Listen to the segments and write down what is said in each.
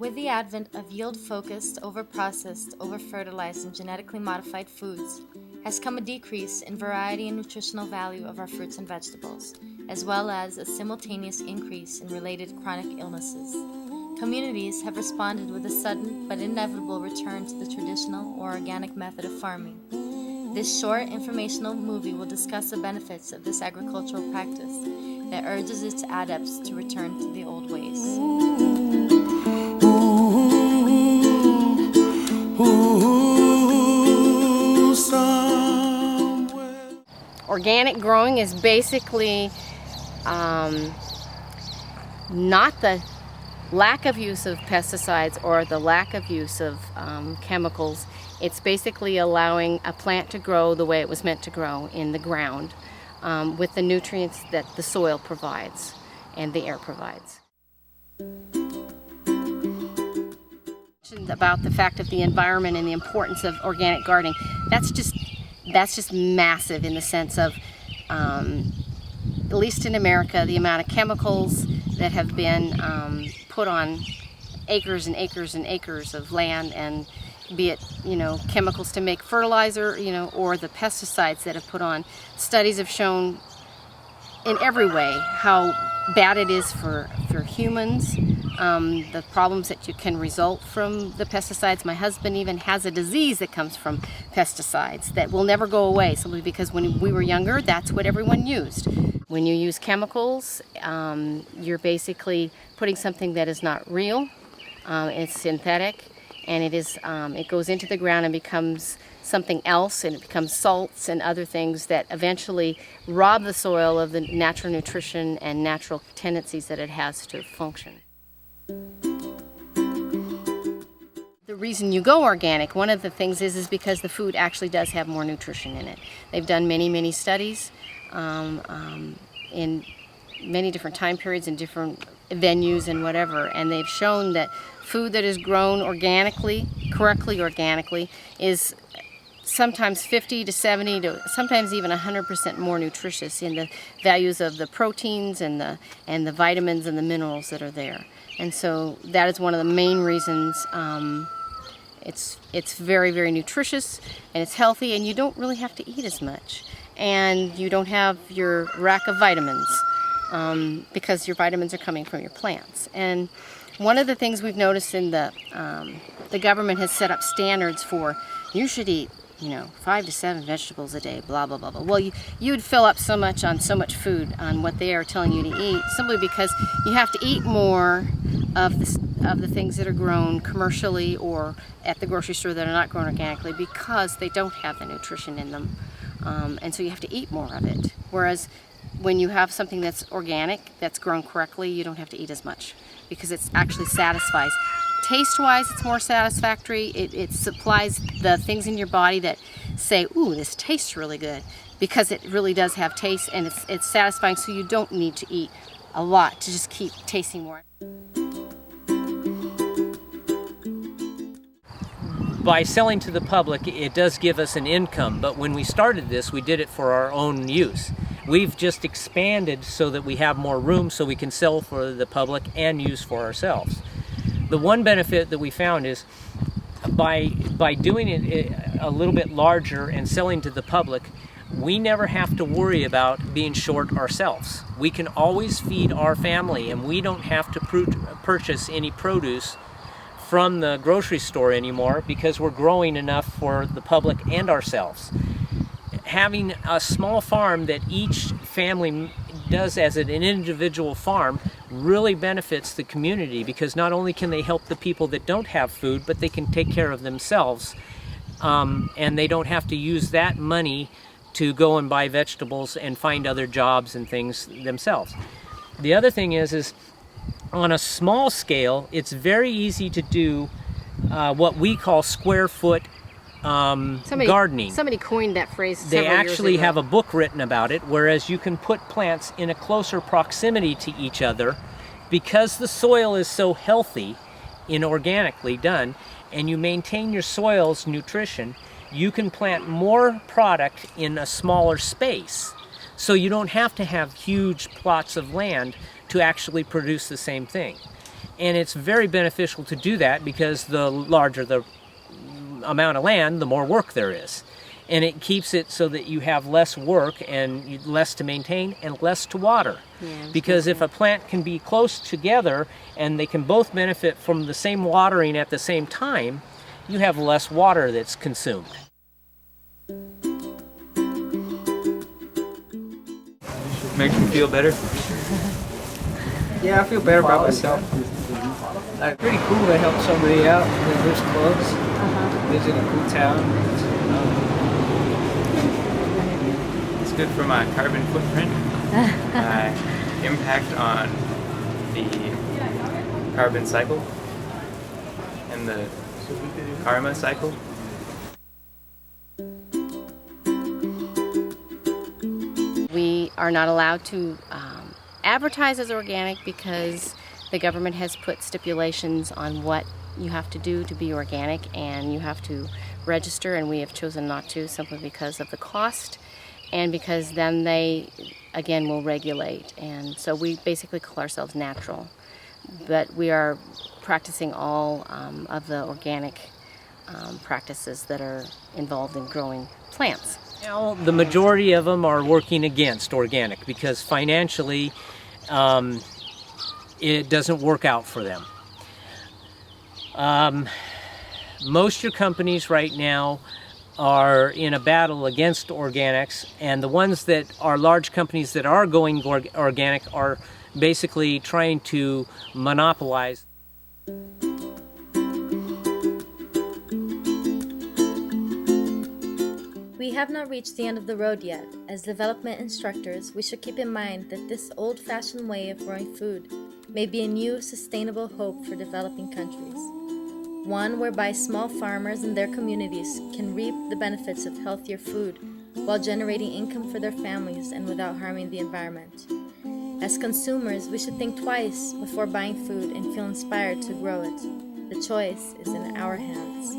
With the advent of yield-focused, over-processed, over-fertilized, and genetically modified foods, has come a decrease in variety and nutritional value of our fruits and vegetables, as well as a simultaneous increase in related chronic illnesses. Communities have responded with a sudden but inevitable return to the traditional or organic method of farming. This short informational movie will discuss the benefits of this agricultural practice that urges its adepts to return to the old ways. Organic growing is basically not the lack of use of pesticides or the lack of use of chemicals. It's basically allowing a plant to grow the way it was meant to grow in the ground with the nutrients that the soil provides and the air provides. About the fact of the environment and the importance of organic gardening, that's just massive in the sense of, at least in America, the amount of chemicals that have been put on acres and acres and acres of land, and be it, chemicals to make fertilizer, or the pesticides that have put on. Studies have shown in every way how bad it is for humans, the problems that you can result from the pesticides. My husband even has a disease that comes from pesticides that will never go away, simply because when we were younger, that's what everyone used. When you use chemicals, you're basically putting something that is not real, it's synthetic, and it goes into the ground and becomes something else, and it becomes salts and other things that eventually rob the soil of the natural nutrition and natural tendencies that it has to function. The reason you go organic, one of the things is because the food actually does have more nutrition in it. They've done many studies in many different time periods and different venues and whatever, and they've shown that food that is grown organically, correctly organically, is sometimes 50 to 70 to sometimes even 100% more nutritious in the values of the proteins and the vitamins and the minerals that are there. And so that is one of the main reasons. It's very nutritious, and it's healthy, and you don't really have to eat as much, and you don't have your rack of vitamins because your vitamins are coming from your plants. And one of the things we've noticed in the government has set up standards for, you should eat 5 to 7 vegetables a day, blah blah blah blah. Well, you would fill up so much food on what they are telling you to eat, simply because you have to eat more of the things that are grown commercially or at the grocery store that are not grown organically, because they don't have the nutrition in them, and so you have to eat more of it. Whereas when you have something that's organic, that's grown correctly, you don't have to eat as much, because it actually satisfies. Taste-wise, it's more satisfactory. It supplies the things in your body that say, ooh, this tastes really good, because it really does have taste, and it's satisfying, so you don't need to eat a lot to just keep tasting more. By selling to the public, it does give us an income, but when we started this, we did it for our own use. We've just expanded so that we have more room so we can sell for the public and use for ourselves. The one benefit that we found is by doing it a little bit larger and selling to the public, we never have to worry about being short ourselves. We can always feed our family, and we don't have to purchase any produce from the grocery store anymore, because we're growing enough for the public and ourselves. Having a small farm that each family does as an individual farm really benefits the community, because not only can they help the people that don't have food, but they can take care of themselves, and they don't have to use that money to go and buy vegetables and find other jobs and things themselves. The other thing is on a small scale, it's very easy to do what we call square foot gardening. Somebody coined that phrase They several years actually ago. have a book written about it, whereas you can put plants in a closer proximity to each other, because the soil is so healthy in organically done, and you maintain your soil's nutrition. You can plant more product in a smaller space, so you don't have to have huge plots of land to actually produce the same thing. And it's very beneficial to do that because the larger the amount of land, the more work there is. And it keeps it so that you have less work and less to maintain and less to water. Yeah, because if a plant can be close together and they can both benefit from the same watering at the same time, you have less water that's consumed. Makes me feel better. Yeah, I feel better about myself. Pretty cool to help somebody out that lives close, lives in a cool town. It's good for my carbon footprint, my impact on the carbon cycle and the karma cycle. We are not allowed to advertise as organic because the government has put stipulations on what you have to do to be organic, and you have to register, and we have chosen not to simply because of the cost and because then they again will regulate. And so we basically call ourselves natural, but we are practicing all of the organic practices that are involved in growing plants. Now, the majority of them are working against organic because financially it doesn't work out for them. Most of your companies right now are in a battle against organics, and the ones that are large companies that are going organic are basically trying to monopolize. We have not reached the end of the road yet. As development instructors, we should keep in mind that this old-fashioned way of growing food may be a new, sustainable hope for developing countries. One whereby small farmers and their communities can reap the benefits of healthier food while generating income for their families and without harming the environment. As consumers, we should think twice before buying food and feel inspired to grow it. The choice is in our hands.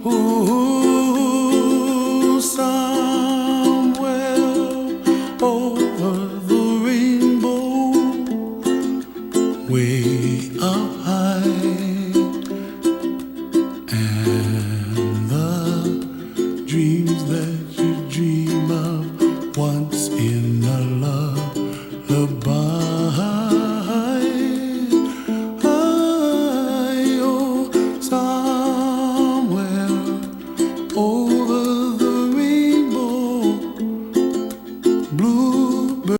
Ooh, son.